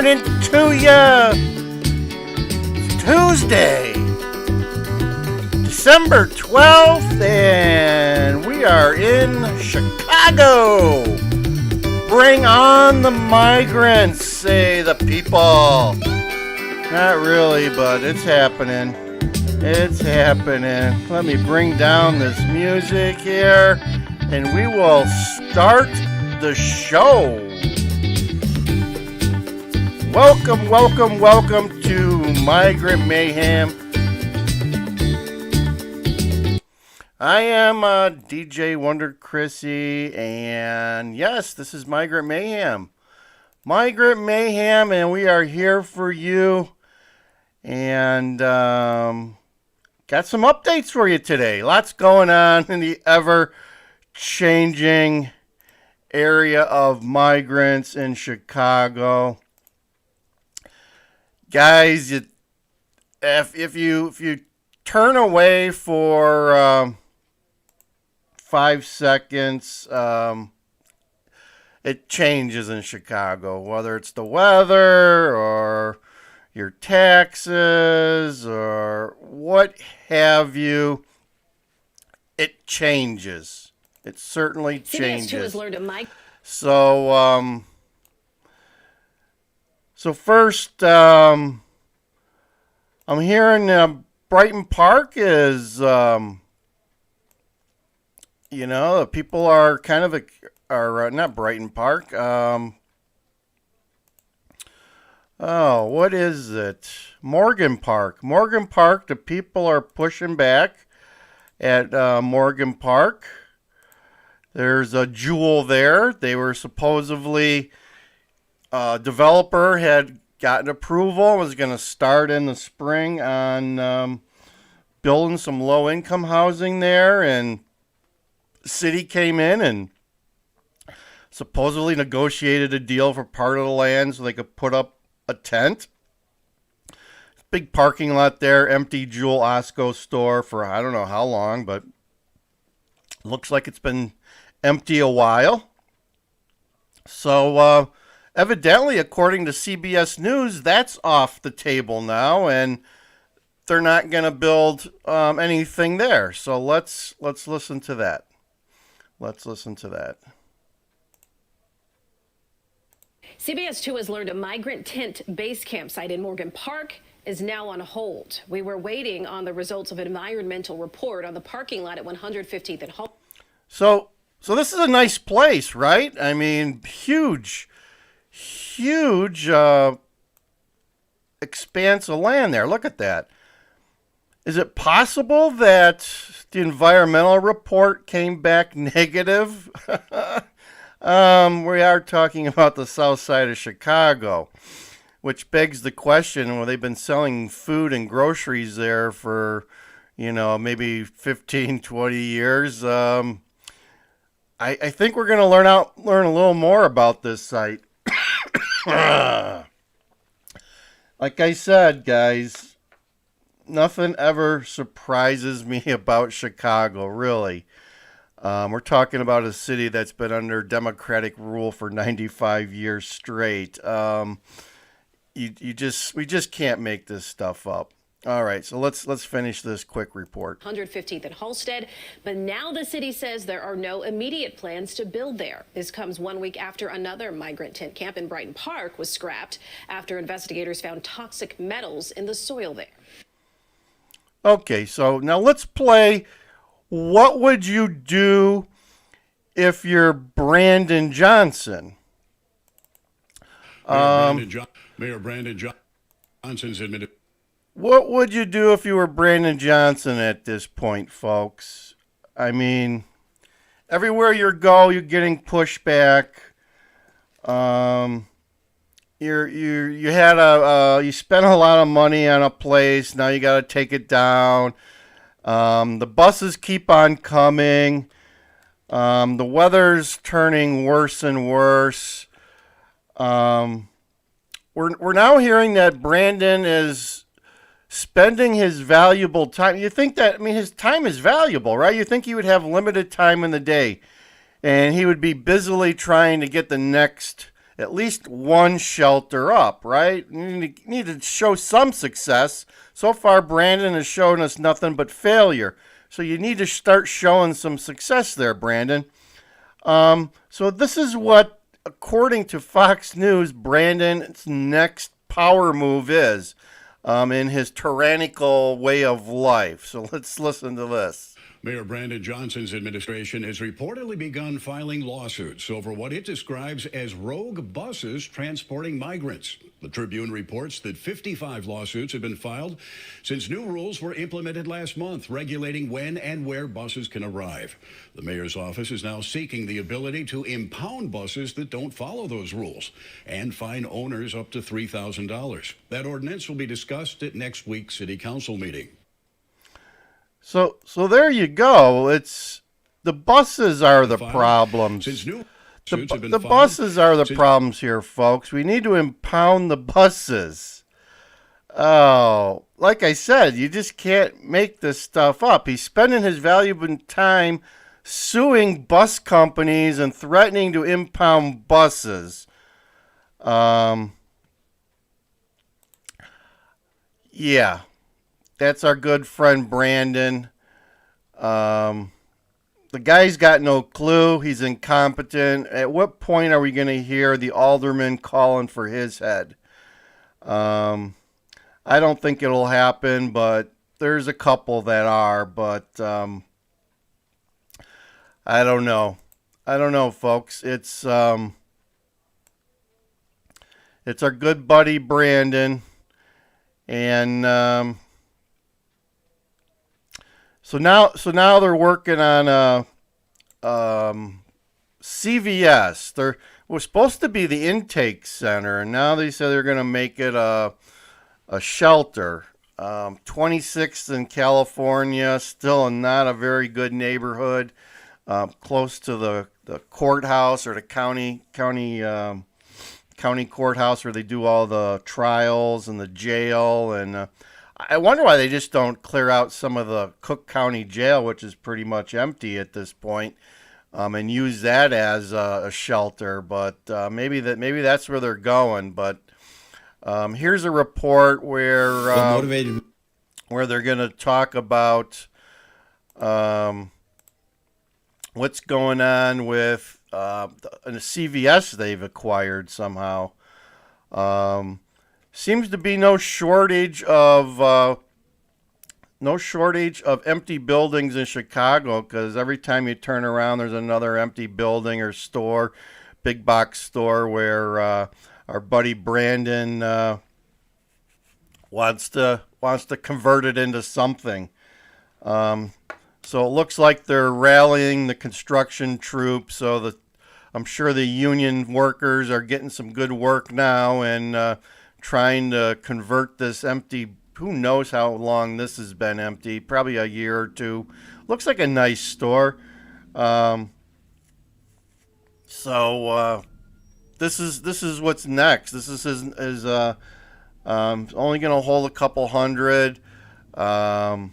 morning to ya. It's Tuesday, December 12th, and we are in Chicago. Bring on the migrants, say the people. Not really, but it's happening. It's happening. Let me bring down this music here, and we will start the show. Welcome, welcome, welcome to Migrant Mayhem. I am DJ Wonder Chrissy, and yes, this is Migrant Mayhem. Migrant Mayhem, and we are here for you. And got some updates for you today. Lots going on in the ever-changing area of migrants in Chicago. Guys, if you turn away for 5 seconds, it changes in Chicago, whether it's the weather or your taxes or what have you. It changes. It certainly changes. CBS2 has learned a mic. So first, I'm hearing Brighton Park is, people are kind of, not Brighton Park. What is it? Morgan Park. Morgan Park, the people are pushing back at Morgan Park. There's a jewel there. They were supposedly... developer had gotten approval, was going to start in the spring on building some low-income housing there, and the city came in and supposedly negotiated a deal for part of the land so they could put up a tent. Big parking lot there, empty Jewel Osco store for I don't know how long, but looks like it's been empty a while. So, evidently, according to CBS News, that's off the table now, and they're not going to build anything there. So let's listen to that. Let's listen to that. CBS 2 has learned a migrant tent base campsite in Morgan Park is now on hold. We were waiting on the results of an environmental report on the parking lot at 115th and Hall. So this is a nice place, right? I mean, huge expanse of land there. Look at that. Is it possible that the environmental report came back negative? We are talking about the south side of Chicago, which begs the question, well, they've been selling food and groceries there for, maybe 15, 20 years. I think we're going to learn a little more about this site. Like I said, guys, nothing ever surprises me about Chicago, really. We're talking about a city that's been under Democratic rule for 95 years straight. We just can't make this stuff up. All right, so let's finish this quick report. 115th and Halsted, but now the city says there are no immediate plans to build there. This comes 1 week after another migrant tent camp in Brighton Park was scrapped after investigators found toxic metals in the soil there. Okay, so now let's play What Would You Do If You're Brandon Johnson? Mayor Brandon Johnson's admitted. What would you do if you were Brandon Johnson at this point, folks? I mean, everywhere you go, you're getting pushback. You spent a lot of money on a place. Now you got to take it down. The buses keep on coming. The weather's turning worse and worse. We're now hearing that Brandon is spending his valuable time. You think that, his time is valuable, right? You think he would have limited time in the day, and he would be busily trying to get the next at least one shelter up, right? You need to show some success. So far, Brandon has shown us nothing but failure. So you need to start showing some success there, Brandon. So this is what, according to Fox News, Brandon's next power move is in his tyrannical way of life. So let's listen to this. Mayor Brandon Johnson's administration has reportedly begun filing lawsuits over what it describes as rogue buses transporting migrants. The Tribune reports that 55 lawsuits have been filed since new rules were implemented last month regulating when and where buses can arrive. The mayor's office is now seeking the ability to impound buses that don't follow those rules and fine owners up to $3,000. That ordinance will be discussed at next week's city council meeting. So there you go. It's the buses are the problems. The buses are the problems here, folks. We need to impound the buses. Oh, like I said, you just can't make this stuff up. He's spending his valuable time suing bus companies and threatening to impound buses. Yeah. That's our good friend Brandon. The guy's got no clue. He's incompetent. At what point are we going to hear the alderman calling for his head? I don't think it'll happen, but there's a couple that are. But I don't know. I don't know, folks. It's our good buddy Brandon, and So now they're working on CVS. It was supposed to be the intake center, and now they said they're going to make it a shelter. 26th in California, still not a very good neighborhood, close to the courthouse or the county courthouse where they do all the trials, and the jail, and I wonder why they just don't clear out some of the Cook County jail, which is pretty much empty at this point, and use that as a shelter. But maybe that's where they're going. But here's a report where they're going to talk about what's going on with a CVS they've acquired somehow. Seems to be no shortage of empty buildings in Chicago, because every time you turn around, there's another empty building or store, big box store, where our buddy Brandon wants to convert it into something. So it looks like they're rallying the construction troops. So I'm sure the union workers are getting some good work now, and trying to convert this empty, who knows how long this has been empty, probably a year or two. Looks like a nice store. So this is what's next. This is only going to hold a couple hundred. They're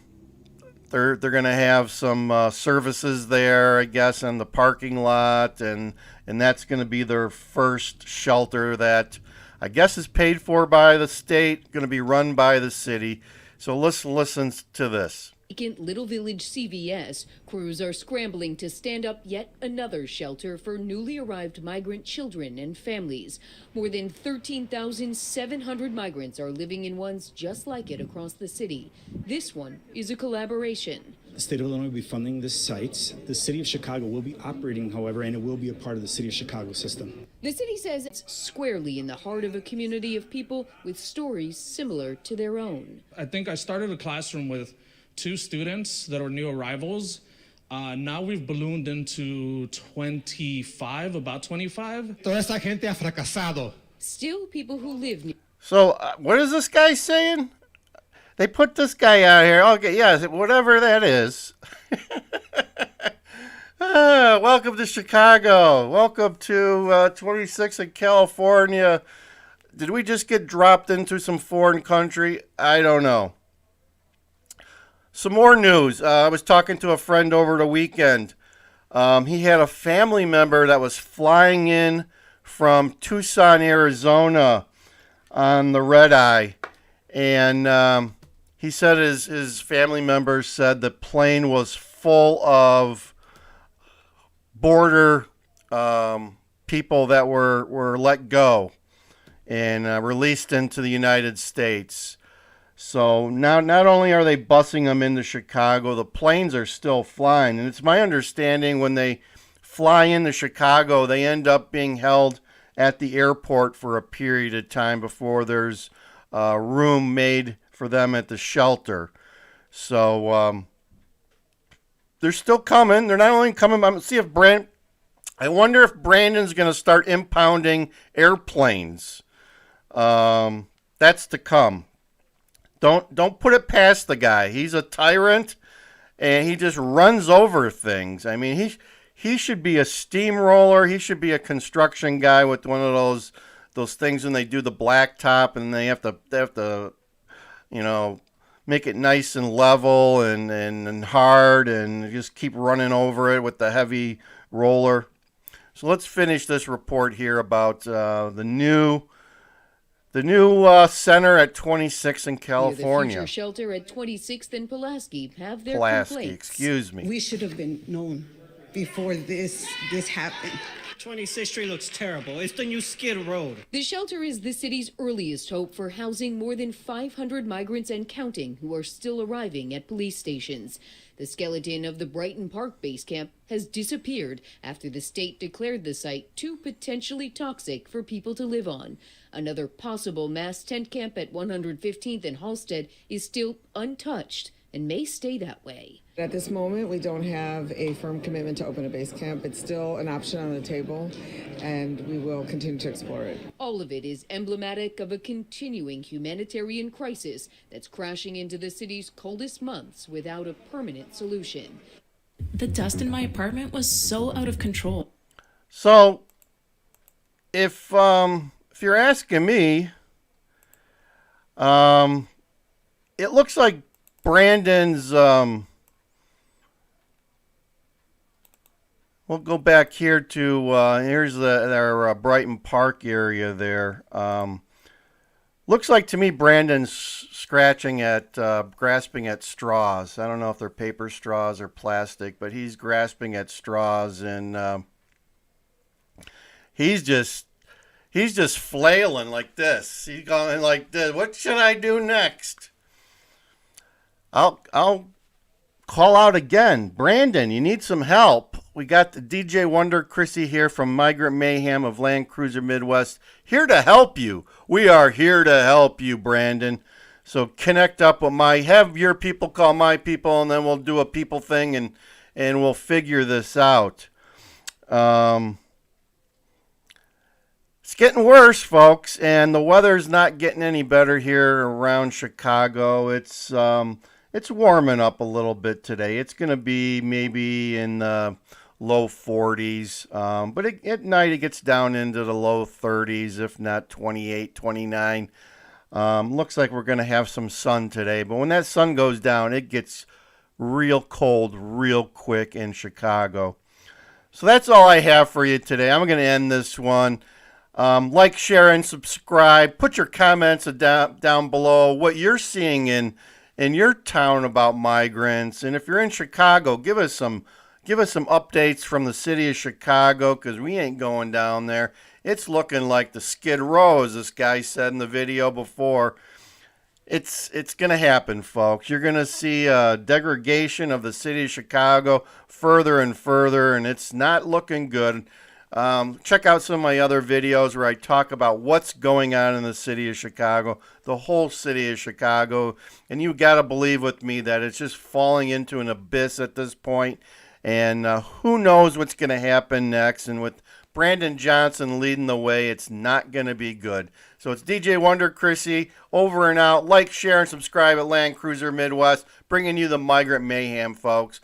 going to have some services there, I guess, in the parking lot, and that's going to be their first shelter that I guess is paid for by the state, going to be run by the city. So let's listen to this. Vacant Little Village CVS, crews are scrambling to stand up yet another shelter for newly arrived migrant children and families. More than 13,700 migrants are living in ones just like it across the city. This one is a collaboration. The state of Illinois will be funding this site. The city of Chicago will be operating, however, and it will be a part of the city of Chicago system. The city says it's squarely in the heart of a community of people with stories similar to their own. I think I started a classroom with 2 students that are new arrivals. Now we've ballooned into 25, about 25. Toda esa gente ha fracasado. Still, people who live near. So what is this guy saying? They put this guy out here. Okay, yeah, whatever that is. Welcome to Chicago. Welcome to 26 in California. Did we just get dropped into some foreign country? I don't know. Some more news. I was talking to a friend over the weekend. He had a family member that was flying in from Tucson, Arizona on the red eye. And he said his family members said the plane was full of border people that were let go and released into the United States. So now not only are they busing them into Chicago, the planes are still flying. And it's my understanding when they fly into Chicago, they end up being held at the airport for a period of time before there's room made for them at the shelter. So they're still coming. They're not only coming, I'm see if I wonder if Brandon's going to start impounding airplanes. That's to come. Don't put it past the guy. He's a tyrant, and he just runs over things. I mean, he should be a steamroller. He should be a construction guy with one of those things when they do the blacktop and they have to make it nice and level and hard and just keep running over it with the heavy roller. So let's finish this report here about the new center at 26th in California. The future shelter at 26th and Pulaski have their Pulaski, complaints. excuse me. We should have been known before this happened. 26th Street looks terrible. It's the new Skid Road. The shelter is the city's earliest hope for housing more than 500 migrants and counting who are still arriving at police stations. The skeleton of the Brighton Park base camp has disappeared after the state declared the site too potentially toxic for people to live on. Another possible mass tent camp at 115th and Halsted is still untouched and may stay that way. At this moment, we don't have a firm commitment to open a base camp. It's still an option on the table, and we will continue to explore it. All of it is emblematic of a continuing humanitarian crisis that's crashing into the city's coldest months without a permanent solution. The dust in my apartment was so out of control. So, if you're asking me, it looks like Brandon's we'll go back here to here's our Brighton Park area there. Looks like to me Brandon's grasping at straws. I don't know if they're paper straws or plastic, but he's grasping at straws, and he's just flailing like this. He's going like this. What should I do next? I'll call out again. Brandon, you need some help. We got the DJ Wonder Chrissy here from Migrant Mayhem of Land Cruiser Midwest, here to help you. We are here to help you, Brandon. So connect up with have your people call my people, and then we'll do a people thing, and we'll figure this out. It's getting worse, folks, and the weather's not getting any better here around Chicago. It's warming up a little bit today. It's going to be maybe in the low 40s, but at night it gets down into the low 30s, if not 28, 29. Looks like we're going to have some sun today, but when that sun goes down, it gets real cold real quick in Chicago. So that's all I have for you today. I'm going to end this one. Like, share, and subscribe. Put your comments down below what you're seeing in your town about migrants. And if you're in Chicago, give us some updates from the city of Chicago, because we ain't going down there. It's looking like the Skid Row, as this guy said in the video before. It's going to happen, folks. You're going to see a degradation of the city of Chicago further and further, and it's not looking good. Check out some of my other videos where I talk about what's going on in the city of Chicago, the whole city of Chicago, and you got to believe with me that it's just falling into an abyss at this point, and who knows what's going to happen next. And with Brandon Johnson leading the way, it's not going to be good. So it's DJ Wonder Chrissy, over and out. Like, share, and subscribe at Land Cruiser Midwest, bringing you the Migrant Mayhem, folks.